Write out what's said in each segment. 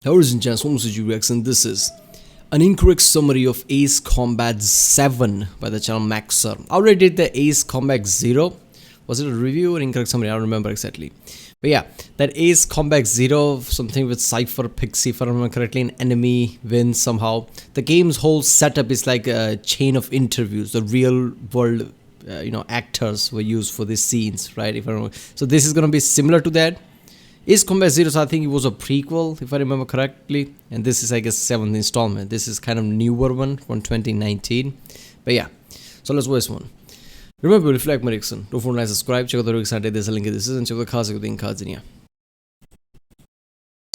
Ladies and gentlemen, and this is an incorrect summary of Ace Combat 7 by the channel Maxer. I already did the Ace Combat 0. Was it a review or incorrect summary? I don't remember exactly. But yeah, that Ace Combat 0, something with Cypher, Pixie, if I remember correctly, an enemy wins somehow. The game's whole setup is like a chain of interviews. The real world, actors were used for these scenes, right? If I remember. So this is gonna be similar to that. Ace Combat 0, so I think it was a prequel, if I remember correctly. And this is, I guess, 7th installment. This is kind of newer one from 2019. But yeah, so let's watch this one. Remember, reflect my Erickson. Don't forget to subscribe. Check out the lyrics and there's a link in this and check out the cards in cards in here.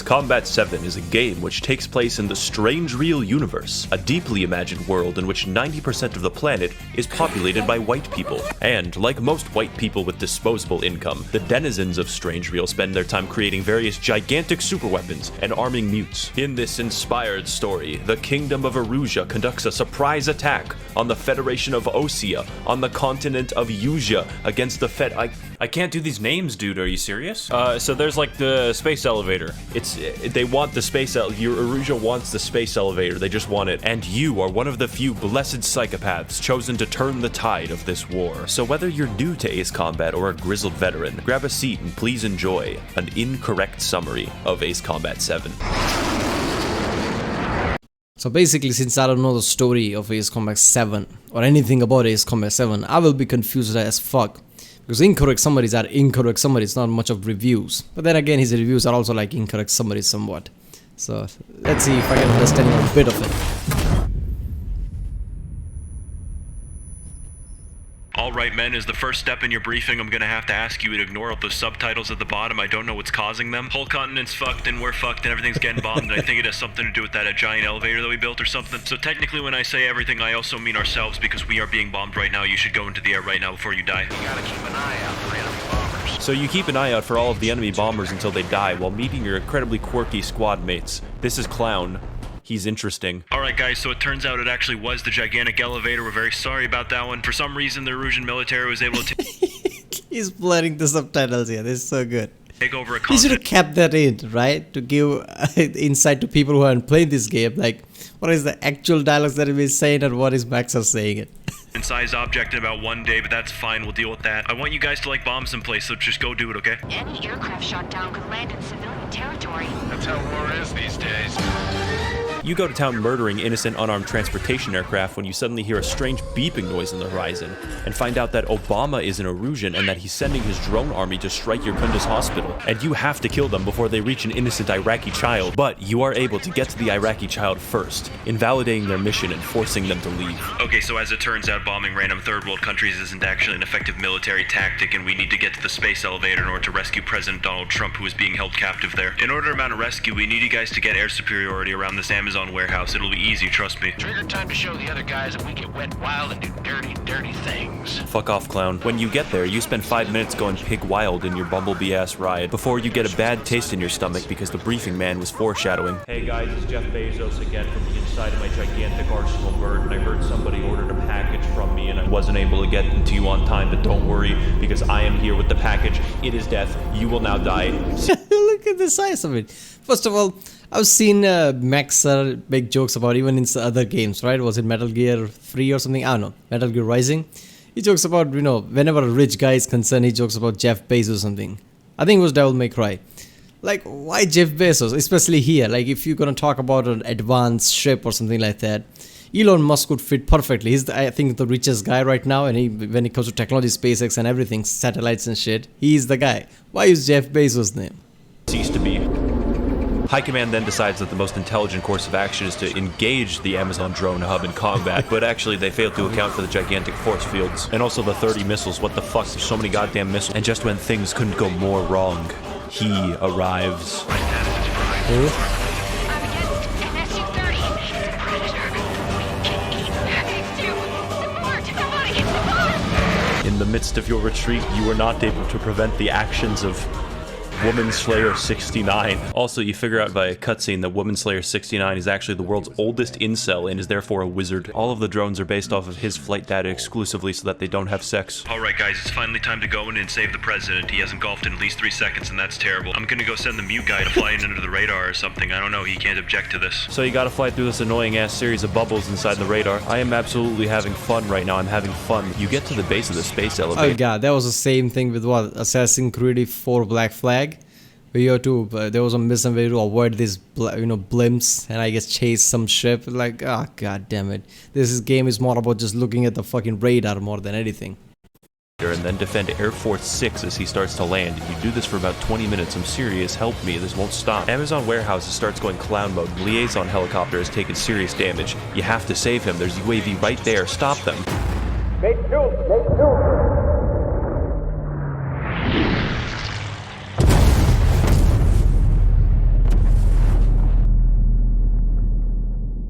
Combat 7 is a game which takes place in the Strange Real universe, a deeply imagined world in which 90% of the planet is populated by white people. And, like most white people with disposable income, the denizens of Strange Real spend their time creating various gigantic superweapons and arming mutes. In this inspired story, the Kingdom of Erusia conducts a surprise attack on the Federation of Osea on the continent of Eusia against the I can't do these names, dude. Are you serious? So there's like the space elevator. They want the space Erusia wants the space elevator. They just want it. And you are one of the few blessed psychopaths chosen to turn the tide of this war. So whether you're new to Ace Combat or a grizzled veteran, grab a seat and please enjoy an incorrect summary of Ace Combat 7. So basically, since I don't know the story of Ace Combat 7 or anything about Ace Combat 7, I will be confused as fuck. Because incorrect summaries are incorrect summaries, not much of reviews. But then again, his reviews are also like incorrect summaries somewhat. So let's see if I can understand a bit of it. Alright men, as the first step in your briefing, I'm gonna have to ask you to ignore those subtitles at the bottom. I don't know what's causing them. Whole continent's fucked and we're fucked and everything's getting bombed, and I think it has something to do with that giant elevator that we built or something. So technically when I say everything, I also mean ourselves, because we are being bombed right now. You should go into the air right now before you die. You gotta keep an eye out for enemy bombers. So you keep an eye out for all of the enemy bombers until they die while meeting your incredibly quirky squad mates. This is Clown. He's interesting. Alright guys, so it turns out it actually was the gigantic elevator. We're very sorry about that one. For some reason, the Erusian military was able to He's blurring the subtitles here. This is so good. take over a He should have continent. kept that in, right? To give insight to people who haven't played this game. Like, what is the actual dialogues that he's saying and what is Maxer saying it? Size object in about 1 day, but that's fine. We'll deal with that. I want you guys to like bomb someplace, so just go do it, okay? Any aircraft shot down could land in civilian territory. That's how war is these days. You go to town murdering innocent unarmed transportation aircraft when you suddenly hear a strange beeping noise on the horizon, and find out that Obama is an Erusian and that he's sending his drone army to strike your Kunduz hospital. And you have to kill them before they reach an innocent Iraqi child, but you are able to get to the Iraqi child first, invalidating their mission and forcing them to leave. Okay, so as it turns out, bombing random third world countries isn't actually an effective military tactic, and we need to get to the space elevator in order to rescue President Donald Trump, who is being held captive there. In order to mount a rescue, we need you guys to get air superiority around this Amazon warehouse. It'll be easy, trust me. Trigger time to show the other guys that we get wet wild and do dirty, dirty things. Fuck off, Clown. When you get there, you spend 5 minutes going pig wild in your bumblebee-ass ride before you get a bad taste in your stomach because the briefing man was foreshadowing. Hey guys, it's Jeff Bezos again from the inside of my gigantic arsenal bird, and I heard somebody ordered a package from me and I wasn't able to get it to you on time, but don't worry, because I am here with the package. It is death. You will now die. Look at the size of it. First of all, I've seen Maxer make jokes about even in other games, right? Was it Metal Gear 3 or something? I don't know. Metal Gear Rising. He jokes about, whenever a rich guy is concerned, he jokes about Jeff Bezos or something. I think it was Devil May Cry. Like, why Jeff Bezos? Especially here. Like, if you're going to talk about an advanced ship or something like that, Elon Musk would fit perfectly. He's, I think, the richest guy right now, and when it comes to technology, SpaceX and everything, satellites and shit, he's the guy. Why is Jeff Bezos' name? Ceased to be. High Command then decides that the most intelligent course of action is to engage the Amazon drone hub in combat, but actually they failed to account for the gigantic force fields, and also the 30 missiles. What the fuck, there's so many goddamn missiles. And just when things couldn't go more wrong, he arrives. In the midst of your retreat, you were not able to prevent the actions of Woman Slayer 69. Also, you figure out via cutscene that Woman Slayer 69 is actually the world's oldest incel and is therefore a wizard. All of the drones are based off of his flight data exclusively so that they don't have sex. Alright guys, it's finally time to go in and save the president. He hasn't golfed in at least 3 seconds and that's terrible. I'm gonna go send the mute guy to fly in under the radar or something. I don't know, he can't object to this. So you gotta fly through this annoying ass series of bubbles inside the radar. I am absolutely having fun right now. I'm having fun. You get to the base of the space elevator. Oh god, that was the same thing with what? Assassin's Creed 4 Black Flag? Where you had to, there was a mission where you to avoid these, blimps and I guess chase some ship. Like, oh god damn it. Game is more about just looking at the fucking radar more than anything. And then defend Air Force 6 as he starts to land. You do this for about 20 minutes. I'm serious. Help me. This won't stop. Amazon Warehouses starts going clown mode. Liaison helicopter has taken serious damage. You have to save him. There's UAV right there. Stop them. Make two.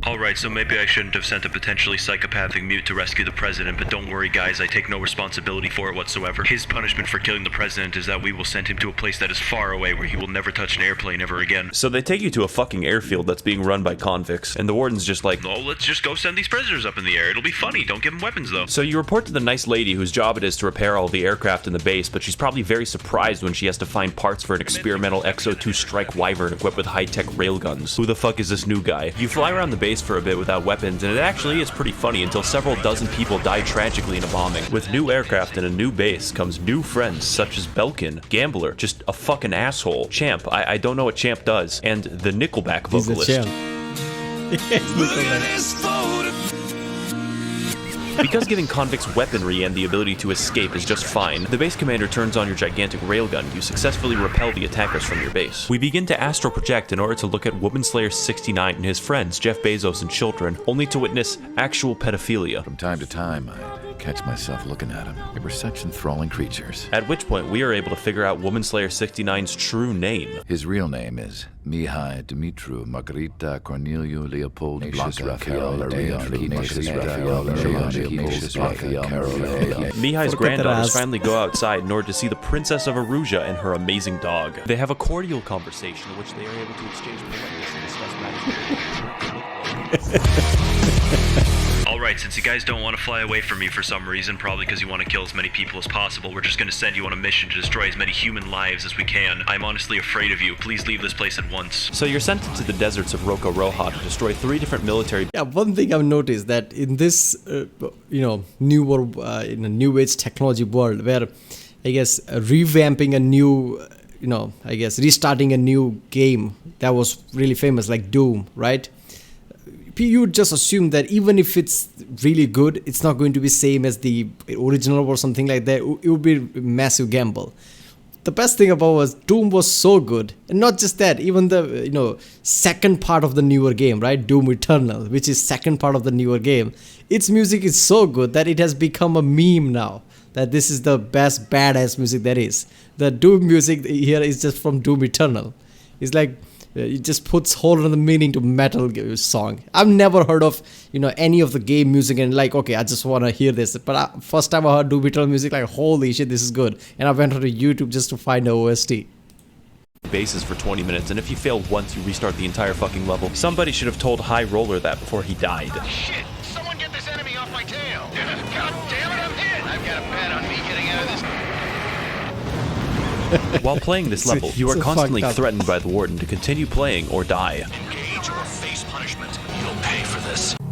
Alright, so maybe I shouldn't have sent a potentially psychopathic mute to rescue the president, but don't worry guys, I take no responsibility for it whatsoever. His punishment for killing the president is that we will send him to a place that is far away where he will never touch an airplane ever again. So they take you to a fucking airfield that's being run by convicts, and the warden's just like, No, let's just go send these prisoners up in the air. It'll be funny. Don't give them weapons though. So you report to the nice lady whose job it is to repair all the aircraft in the base, but she's probably very surprised when she has to find parts for an experimental XO2 Strike Wyvern equipped with high-tech railguns. Who the fuck is this new guy? You fly around the base for a bit without weapons, and it actually is pretty funny until several dozen people die tragically in a bombing. With new aircraft and a new base comes new friends such as Belkin, Gambler, just a fucking asshole, Champ, I don't know what Champ does, and the Nickelback He's a vocalist. champ. Yes, Nickelback. Because giving convicts weaponry and the ability to escape is just fine, the base commander turns on your gigantic railgun. You successfully repel the attackers from your base. We begin to astral project in order to look at Woman Slayer 69 and his friends, Jeff Bezos and children, only to witness actual pedophilia. From time to time, I catch myself looking at them. They were such enthralling creatures. At which point, we are able to figure out Woman Slayer 69's true name. His real name is Mihai Dumitru Margarita Corneliu Leopold Blanca Carol Mihai's granddaughters finally go outside in order to see the Princess of Aruja and her amazing dog. They have a cordial conversation in which they are able to exchange politeness and discuss matters. Alright, since you guys don't want to fly away from me for some reason, probably because you want to kill as many people as possible, we're just going to send you on a mission to destroy as many human lives as we can. I'm honestly afraid of you. Please leave this place at once. So you're sent into the deserts of Rocco Roja to destroy 3 different military... Yeah, one thing I've noticed that in this, newer, in a new age technology world where, I guess, revamping a new, restarting a new game that was really famous, like Doom, right? You would just assume that even if it's really good, it's not going to be same as the original or something like that. It would be a massive gamble. The best thing about was Doom was so good, and not just that, even the second part of the newer game, right, Doom Eternal, which is second part of the newer game, its music is so good that it has become a meme now, that this is the best badass music there is. The Doom music here is just from Doom Eternal. It's like it just puts whole other meaning to metal song. I've never heard of any of the game music and like, okay, I just want to hear this. But first time I heard Doom Eternal music, like, holy shit, this is good. And I went onto YouTube just to find the OST. bases for 20 minutes, and if you fail once, you restart the entire fucking level. Somebody should have told High Roller that before he died. Shit! Someone get this enemy off my tail! God damn it, I'm hit! I've got a bet on me getting out of this. While playing this level, you are constantly threatened by the warden to continue playing or die. Engage or face punishment. You'll pay for this. You'll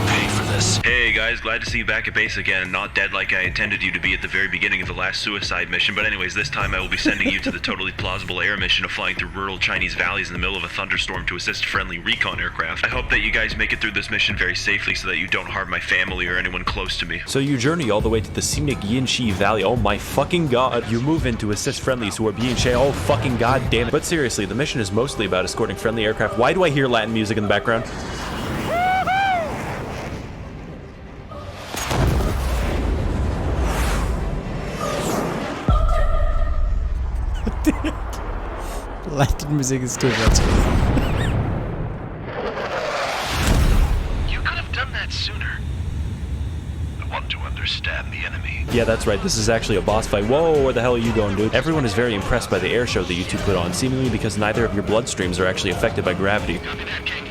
pay for this. Hey guys, glad to see you back at base again, not dead like I intended you to be at the very beginning of the last suicide mission, but anyways, this time I will be sending you to the totally plausible air mission of flying through rural Chinese valleys in the middle of a thunderstorm to assist friendly recon aircraft. I hope that you guys make it through this mission very safely so that you don't harm my family or anyone close to me. So you journey all the way to the scenic Yinshi Valley. Oh my fucking god. You move in to assist friendlies who are being shea. Oh fucking god damn it. But seriously, the mission is mostly about escorting friendly aircraft. Why do I hear Latin music in the background? Latin music is too much. You could have done that sooner. But want to understand the enemy. Yeah, that's right. This is actually a boss fight. Whoa, where the hell are you going, dude? Everyone is very impressed by the air show that you two put on, seemingly because neither of your bloodstreams are actually affected by gravity. Copy that, King.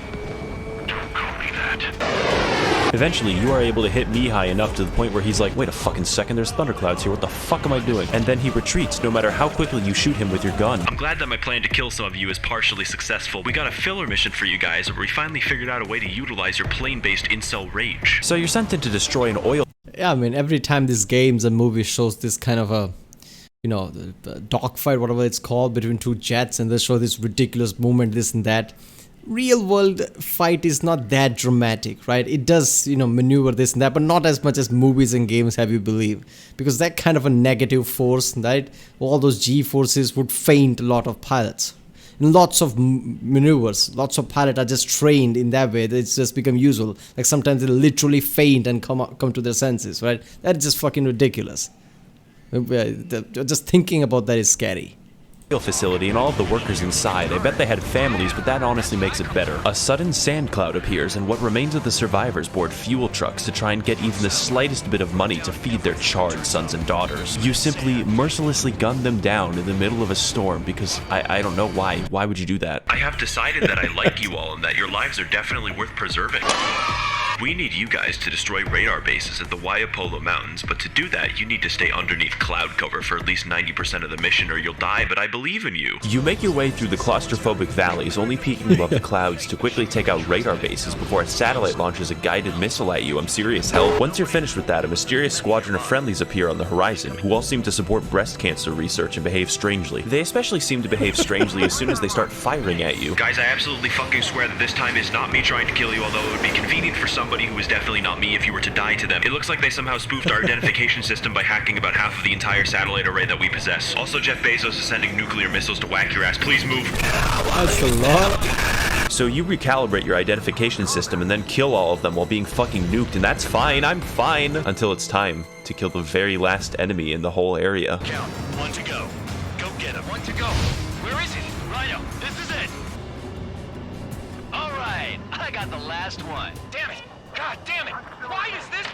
Don't call me that. Eventually, you are able to hit Mihai enough to the point where he's like, wait a fucking second, there's thunderclouds here, what the fuck am I doing? And then he retreats, no matter how quickly you shoot him with your gun. I'm glad that my plan to kill some of you is partially successful. We got a filler mission for you guys where we finally figured out a way to utilize your plane-based incel rage. So you're sent in to destroy an oil Yeah, I mean, every time these games and movies shows this kind of a, you know, the dogfight, whatever it's called, between two jets, and they show this ridiculous movement, this and that. Real world fight is not that dramatic, right? It does, you know, maneuver this and that, but not as much as movies and games have you believe. Because that kind of a negative force, right? All those G forces would faint a lot of pilots. In lots of maneuvers, lots of pilots are just trained in that way that it's just become usual. Like sometimes they literally faint and come to their senses, right? That's just fucking ridiculous. Just thinking about that is scary. facility and all of the workers inside. I bet they had families, but that honestly makes it better. A sudden sand cloud appears, and what remains of the survivors board fuel trucks to try and get even the slightest bit of money to feed their charred sons and daughters. You simply mercilessly gun them down in the middle of a storm because I don't know why. Why would you do that? I have decided that I like you all and that your lives are definitely worth preserving. We need you guys to destroy radar bases at the Waiapolo Mountains, but to do that, you need to stay underneath cloud cover for at least 90% of the mission or you'll die, but I believe in you. You make your way through the claustrophobic valleys, only peeking above the clouds to quickly take out radar bases before a satellite launches a guided missile at you. I'm serious, hell. Once you're finished with that, a mysterious squadron of friendlies appear on the horizon, who all seem to support breast cancer research and behave strangely. They especially seem to behave strangely as soon as they start firing at you. Guys, I absolutely fucking swear that this time is not me trying to kill you, although it would be convenient for somebody who is definitely not me if you were to die to them. It looks like they somehow spoofed our identification system by hacking about half of the entire satellite array that we possess. Also, Jeff Bezos is sending nuclear missiles to whack your ass. Please move. That's a lot. So you recalibrate your identification system and then kill all of them while being fucking nuked, and that's fine, I'm fine, until it's time to kill the very last enemy in the whole area. Count. One to go. Go get him. One to go. Where is he? Rhino, this is it. All right, I got the last one. Damn it. God damn it. Why is this?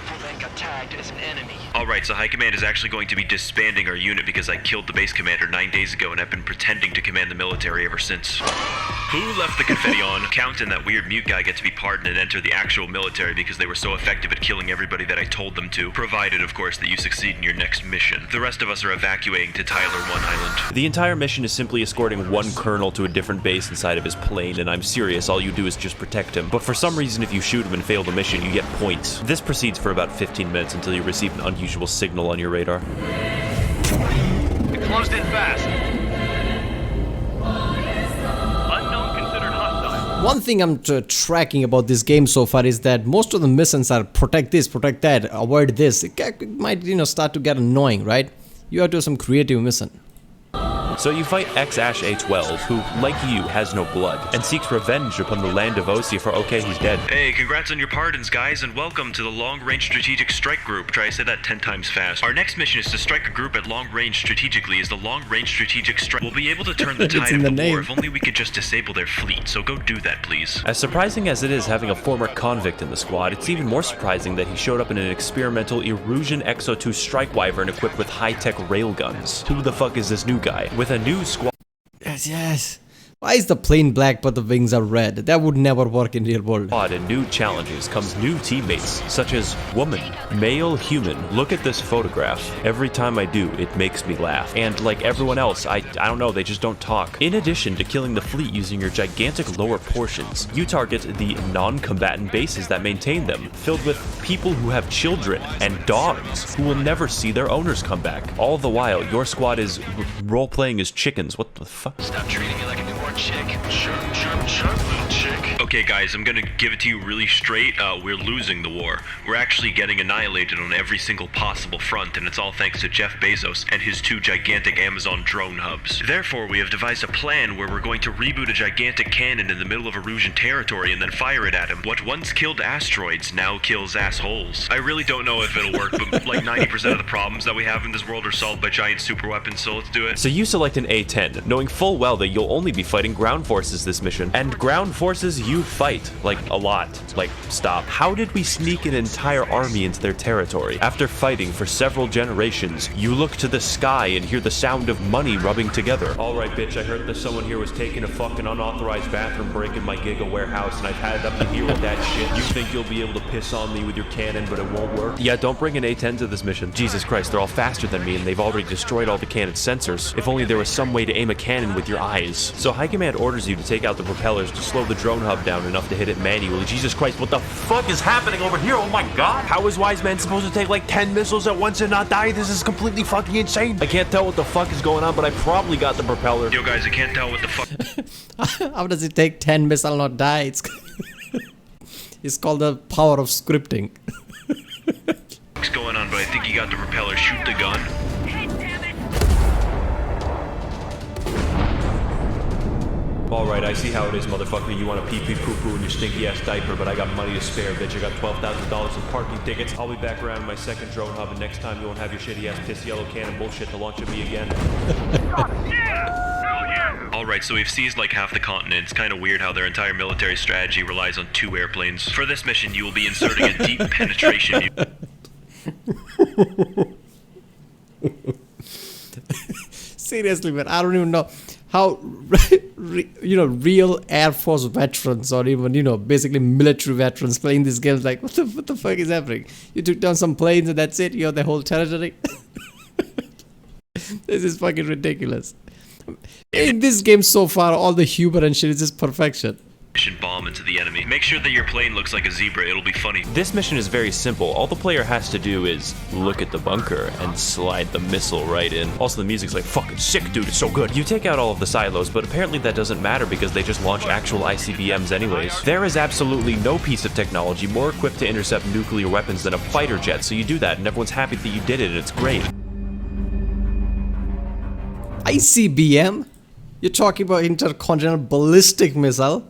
Full got tagged as an enemy. Alright, so High Command is actually going to be disbanding our unit because I killed the base commander 9 days ago and I've been pretending to command the military ever since. Who left the confetti on? Count and that weird mute guy get to be pardoned and enter the actual military because they were so effective at killing everybody that I told them to, provided, of course, that you succeed in your next mission. The rest of us are evacuating to Tyler 1 Island. The entire mission is simply escorting one colonel to a different base inside of his plane, and I'm serious, all you do is just protect him. But for some reason, if you shoot him and fail the mission, you get points. This proceeds for about 15 minutes until you receive an unusual signal on your radar. It closed in fast. Unknown considered hostile. One thing I'm tracking about this game so far is that most of the missions are protect this, protect that, avoid this. It might, start to get annoying, right? You have to do some creative mission. So you fight X-A12, who, like you, has no blood, and seeks revenge upon the land of Osea for okay, he's dead. Hey, congrats on your pardons, guys, and welcome to the Long Range Strategic Strike Group. Try to say that 10 times fast. Our next mission is to strike a group at long range strategically as the Long Range Strategic Strike. We'll be able to turn the tide of the war if only we could just disable their fleet, so go do that, please. As surprising as it is having a former convict in the squad, it's even more surprising that he showed up in an experimental Erusian Exo-2 Strike Wyvern equipped with high-tech railguns. Who the fuck is this new guy? With a new squad. Yes. Why is the plane black but the wings are red? That would never work in real world. And new challenges comes new teammates, such as woman, male human. Look at this photograph. Every time I do, it makes me laugh. And like everyone else, I don't know, they just don't talk. In addition to killing the fleet using your gigantic lower portions, you target the non-combatant bases that maintain them, filled with people who have children and dogs who will never see their owners come back. All the while, your squad is role-playing as chickens. What the fuck? Stop treating me like a newborn chick. Sure, little chick. Okay, guys, I'm gonna give it to you really straight. We're losing the war. We're actually getting annihilated on every single possible front, and it's all thanks to Jeff Bezos and his 2 gigantic Amazon drone hubs. Therefore, we have devised a plan where we're going to reboot a gigantic cannon in the middle of Erusian territory and then fire it at him. What once killed asteroids now kills assholes. I really don't know if it'll work, but like 90% of the problems that we have in this world are solved by giant super weapons, so let's do it. So you select an A-10, knowing full well that you'll only be fighting fighting ground forces this mission. And ground forces you fight, like a lot. Like, stop. How did we sneak an entire army into their territory? After fighting for several generations, you look to the sky and hear the sound of money rubbing together. Alright bitch, I heard that someone here was taking a fucking unauthorized bathroom break in my Giga warehouse and I've had it up to here with that shit. You think you'll be able to piss on me with your cannon, but it won't work? Yeah, don't bring an A-10 to this mission. Jesus Christ, they're all faster than me and they've already destroyed all the cannon sensors. If only there was some way to aim a cannon with your eyes. So High Command orders you to take out the propellers to slow the drone hub down enough to hit it manually. Jesus Christ, what the fuck is happening over here? Oh my god! How is Wise Man supposed to take like 10 missiles at once and not die? This is completely fucking insane. I can't tell what the fuck is going on, but I probably got the propeller. Yo guys, I can't tell what the fuck How does it take 10 missiles not die? It's called the power of scripting. is going on, but I think you got the propeller. Shoot the gun. Alright, I see how it is, motherfucker. You want a pee-pee poo-poo in your stinky-ass diaper, but I got money to spare, bitch. I got $12,000 in parking tickets. I'll be back around my second drone hub, and next time you won't have your shitty-ass piss yellow cannon bullshit to launch at me again. Alright, so we've seized like half the continent. It's kind of weird how their entire military strategy relies on 2 airplanes. For this mission, you will be inserting a deep penetration... Seriously, man, I don't even know how, real Air Force veterans or even, basically military veterans playing these games like, what the fuck is happening? You took down some planes and that's it? You have the whole territory? This is fucking ridiculous. In this game so far, all the humor and shit is just perfection. bomb into the enemy. Make sure that your plane looks like a zebra, it'll be funny. This mission is very simple. All the player has to do is look at the bunker and slide the missile right in. Also, the music's like fucking sick, dude, it's so good. You take out all of the silos, but apparently that doesn't matter because they just launch actual ICBMs anyways. There is absolutely no piece of technology more equipped to intercept nuclear weapons than a fighter jet, so you do that and everyone's happy that you did it and it's great. ICBM? You're talking about intercontinental ballistic missile?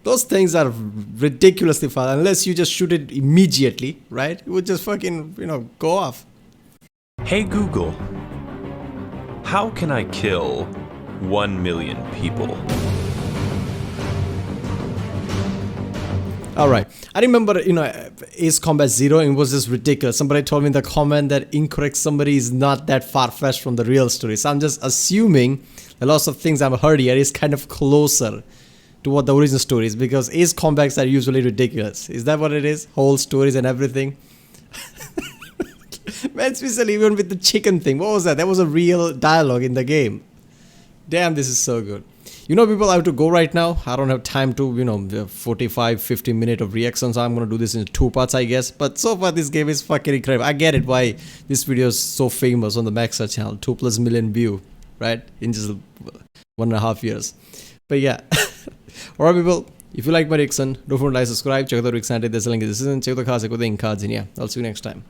Those things are ridiculously fast unless you just shoot it immediately, right? It would just fucking, go off. Hey Google, how can I kill 1 million people? Alright, I remember, Ace Combat Zero, and it was just ridiculous. Somebody told me in the comment that Incorrect Summary is not that far-fetched from the real story. So I'm just assuming that lots of things I've heard here is kind of closer to what the original story is, because Ace Combats are usually ridiculous. Is that what it is? Whole stories and everything? Man, especially even with the chicken thing. What was that? That was a real dialogue in the game. Damn, this is so good. People, I have to go right now. I don't have time to, 45-50 minutes of reaction, so I'm going to do this in 2 parts, I guess. But so far, this game is fucking incredible. I get it why this video is so famous on the Maxar channel. 2+ million view, right? In just 1.5 years. But yeah. Alright, people. If you like my reaction, don't forget to like, subscribe, check out the reaction. There's a link in the description. Check out the cards, check out the ink cards, and yeah, I'll see you next time.